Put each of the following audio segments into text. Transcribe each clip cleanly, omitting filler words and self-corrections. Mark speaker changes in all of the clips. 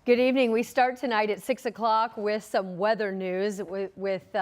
Speaker 1: Good evening. We start tonight at 6 o'clock with some weather news with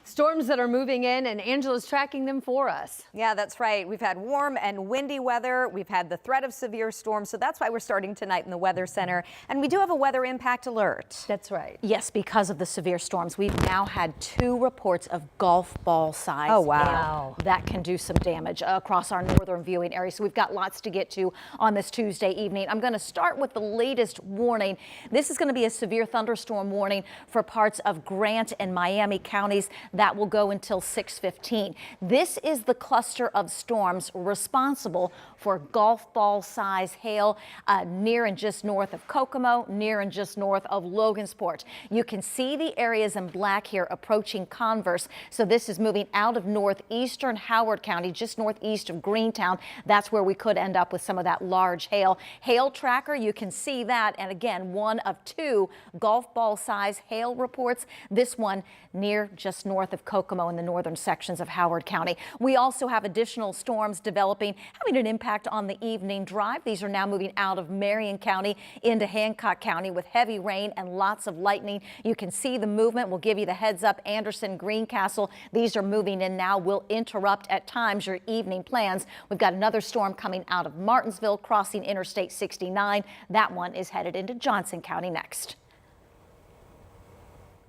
Speaker 1: storms that are moving in, and Angela's tracking them for us.
Speaker 2: Yeah, that's right. We've had warm and windy weather. We've had the threat of severe storms. So that's why we're starting tonight in the Weather Center. And we do have a weather impact alert.
Speaker 1: That's right.
Speaker 3: Yes, because of the severe storms. We've now had 2 reports of golf ball size.
Speaker 2: Oh, wow.
Speaker 3: That can do some damage across our northern viewing area. So we've got lots to get to on this Tuesday evening. I'm going to start with the latest warning. This is going to be a severe thunderstorm warning for parts of Grant and Miami counties. That will go until 6:15. This is the cluster of storms responsible for golf ball size hail near and just north of Kokomo, near and just north of Logansport. You can see the areas in black here approaching Converse. So this is moving out of northeastern Howard County, just northeast of Greentown. That's where we could end up with some of that large hail. Hail tracker, you can see that. And again, one of 2 golf ball size hail reports. This one near just north of Kokomo in the northern sections of Howard County. We also have additional storms developing, having an impact on the evening drive. These are now moving out of Marion County into Hancock County with heavy rain and lots of lightning. You can see the movement. We'll give you the heads up. Anderson, Greencastle, these are moving in now. Will interrupt at times your evening plans. We've got another storm coming out of Martinsville, crossing Interstate 69. That one is headed into Johnson County next.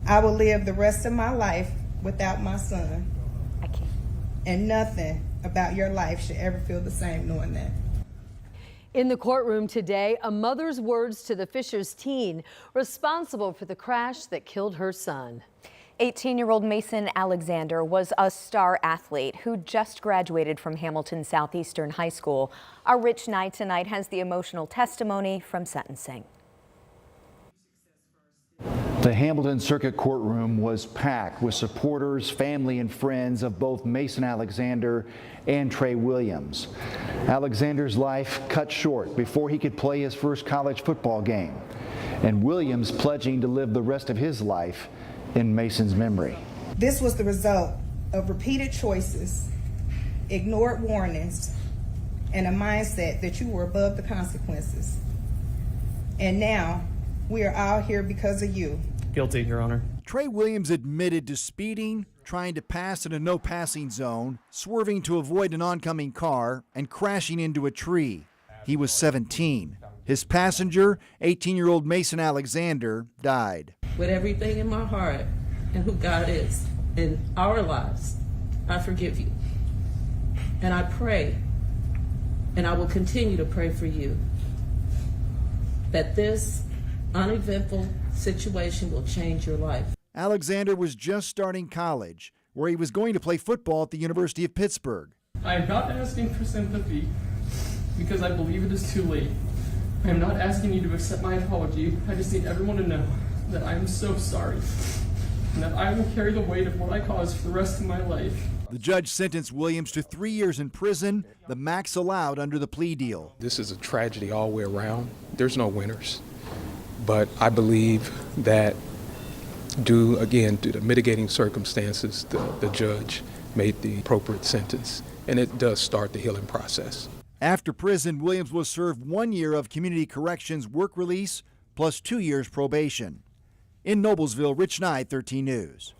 Speaker 4: I will live the rest of my life without my son.
Speaker 3: I can't.
Speaker 4: And nothing about your life should ever feel the same knowing that.
Speaker 1: In the courtroom today, a mother's words to the Fishers teen responsible for the crash that killed her son.
Speaker 2: 18-year-old Mason Alexander was a star athlete who just graduated from Hamilton Southeastern High School. Our Rich Knight tonight has the emotional testimony from sentencing.
Speaker 5: The Hamilton Circuit Courtroom was packed with supporters, family, and friends of both Mason Alexander and Trey Williams. Alexander's life cut short before he could play his first college football game, and Williams pledging to live the rest of his life in Mason's memory.
Speaker 4: This was the result of repeated choices, ignored warnings, and a mindset that you were above the consequences. And now, we are all here because of you.
Speaker 6: Guilty, Your Honor.
Speaker 7: Trey Williams admitted to speeding, trying to pass in a no passing zone, swerving to avoid an oncoming car, and crashing into a tree. He was 17. His passenger, 18-year-old Mason Alexander, died.
Speaker 8: With everything in my heart and who God is in our lives, I forgive you. And I pray, and I will continue to pray for you, that this uneventful situation will change your life.
Speaker 7: Alexander was just starting college, where he was going to play football at the University of Pittsburgh.
Speaker 6: I am not asking for sympathy because I believe it is too late. I am not asking you to accept my apology. I just need everyone to know that I am so sorry and that I will carry the weight of what I caused for the rest of my life.
Speaker 7: The judge sentenced Williams to 3 years in prison, the max allowed under the plea deal.
Speaker 9: This is a tragedy all the way around. There's no winners. But I believe that due to the mitigating circumstances, the judge made the appropriate sentence, and it does start the healing process.
Speaker 7: After prison, Williams was served 1 year of community corrections work release plus 2 years probation. In Noblesville, Rich Knight, 13 News.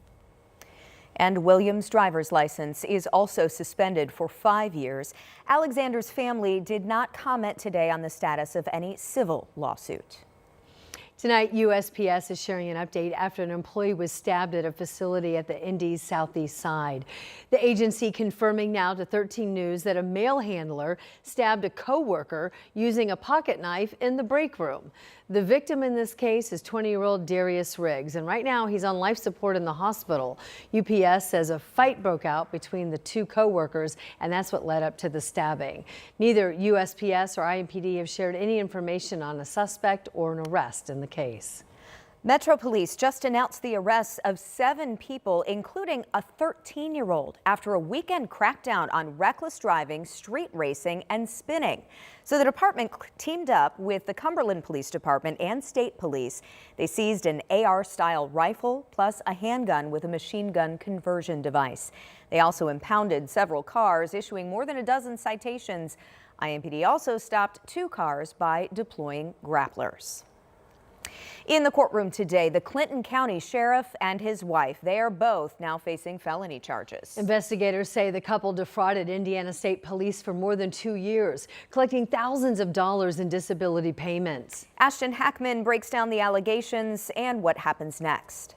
Speaker 2: And Williams' driver's license is also suspended for 5 years. Alexander's family did not comment today on the status of any civil lawsuit.
Speaker 1: Tonight, USPS is sharing an update after an employee was stabbed at a facility at the Indy's southeast side. The agency confirming now to 13 News that a mail handler stabbed a co-worker using a pocket knife in the break room. The victim in this case is 20-year-old Darius Riggs, and right now he's on life support in the hospital. UPS says a fight broke out between the 2 co-workers, and that's what led up to the stabbing. Neither USPS or IMPD have shared any information on a suspect or an arrest in the case.
Speaker 2: Metro Police just announced the arrests of 7 people, including a 13-year-old, after a weekend crackdown on reckless driving, street racing, and spinning. So the department teamed up with the Cumberland Police Department and State Police. They seized an AR-style rifle plus a handgun with a machine gun conversion device. They also impounded several cars, issuing more than a dozen citations. IMPD also stopped 2 cars by deploying grapplers. In the courtroom today, the Clinton County Sheriff and his wife, they are both now facing felony charges.
Speaker 1: Investigators say the couple defrauded Indiana State Police for more than 2 years, collecting thousands of dollars in disability payments.
Speaker 2: Ashton Hackman breaks down the allegations and what happens next.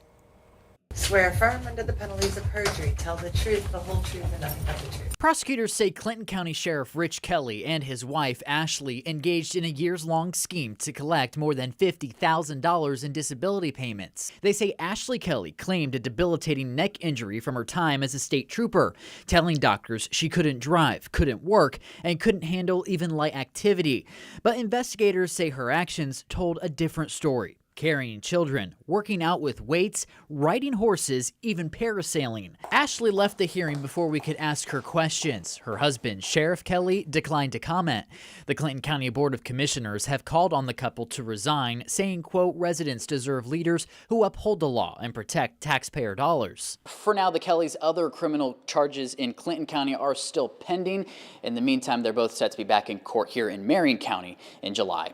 Speaker 10: Swear affirm under the penalties of perjury. Tell the truth, the whole truth, and nothing but the truth.
Speaker 11: Prosecutors say Clinton County Sheriff Rich Kelly and his wife Ashley engaged in a years-long scheme to collect more than $50,000 in disability payments. They say Ashley Kelly claimed a debilitating neck injury from her time as a state trooper, telling doctors she couldn't drive, couldn't work, and couldn't handle even light activity. But investigators say her actions told a different story. Carrying children, working out with weights, riding horses, even parasailing. Ashley left the hearing before we could ask her questions. Her husband, Sheriff Kelly, declined to comment. The Clinton County Board of Commissioners have called on the couple to resign, saying, quote, residents deserve leaders who uphold the law and protect taxpayer dollars. For now, the Kellys' other criminal charges in Clinton County are still pending. In the meantime, they're both set to be back in court here in Marion County in July.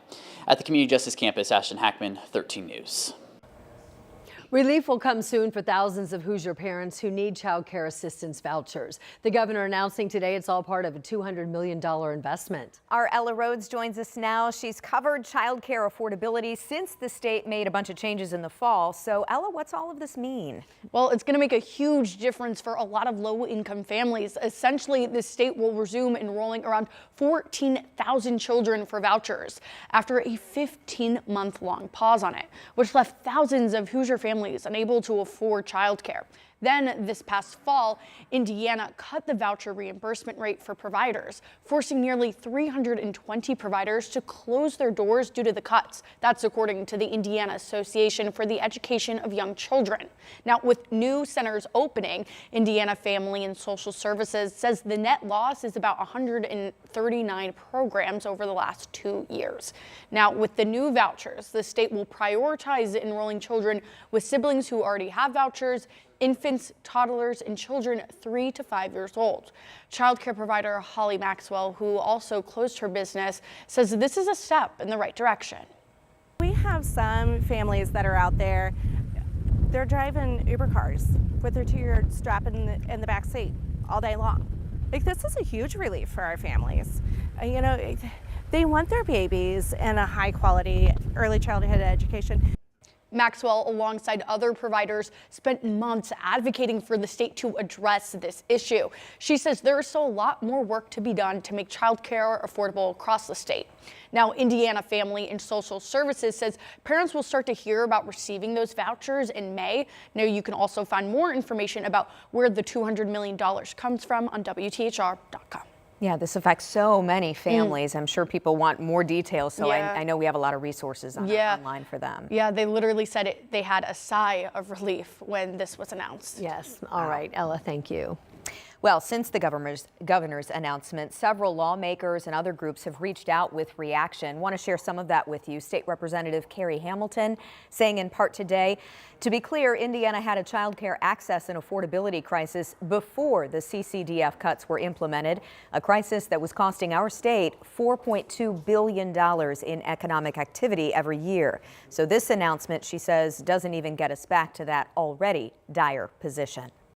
Speaker 11: At the Community Justice Campus, Ashton Hackman, 13 News.
Speaker 1: Relief will come soon for thousands of Hoosier parents who need child care assistance vouchers. The governor announcing today it's all part of a $200 million investment.
Speaker 2: Our Ella Rhodes joins us now. She's covered child care affordability since the state made a bunch of changes in the fall. So, Ella, what's all of this mean?
Speaker 12: Well, it's going to make a huge difference for a lot of low-income families. Essentially, the state will resume enrolling around 14,000 children for vouchers after a 15-month-long pause on it, which left thousands of Hoosier families unable to afford childcare. Then this past fall, Indiana cut the voucher reimbursement rate for providers, forcing nearly 320 providers to close their doors due to the cuts. That's according to the Indiana Association for the Education of Young Children. Now, with new centers opening, Indiana Family and Social Services says the net loss is about 139 programs over the last 2 years. Now, with the new vouchers, the state will prioritize enrolling children with siblings who already have vouchers, infants, toddlers, and children 3 to 5 years old. Child care provider Holly Maxwell, who also closed her business, says this is a step in the right direction.
Speaker 13: We have some families that are out there, they're driving Uber cars with their 2-year-old strap in the back seat all day long. Like, this is a huge relief for our families. You know, they want their babies in a high quality early childhood education.
Speaker 12: Maxwell, alongside other providers, spent months advocating for the state to address this issue. She says there is still a lot more work to be done to make child care affordable across the state. Now, Indiana Family and Social Services says parents will start to hear about receiving those vouchers in May. Now, you can also find more information about where the $200 million comes from on WTHR.com.
Speaker 2: Yeah, this affects so many families. I'm sure people want more details, so I know we have a lot of resources online for them.
Speaker 12: Yeah, they literally said they had a sigh of relief when this was announced.
Speaker 1: Yes. All right, Ella, thank you.
Speaker 2: Well, since the governor's announcement, several lawmakers and other groups have reached out with reaction. Want to share some of that with you. State Representative Carrie Hamilton saying in part today, to be clear, Indiana had a child care access and affordability crisis before the CCDF cuts were implemented, a crisis that was costing our state $4.2 billion in economic activity every year. So this announcement, she says, doesn't even get us back to that already dire position.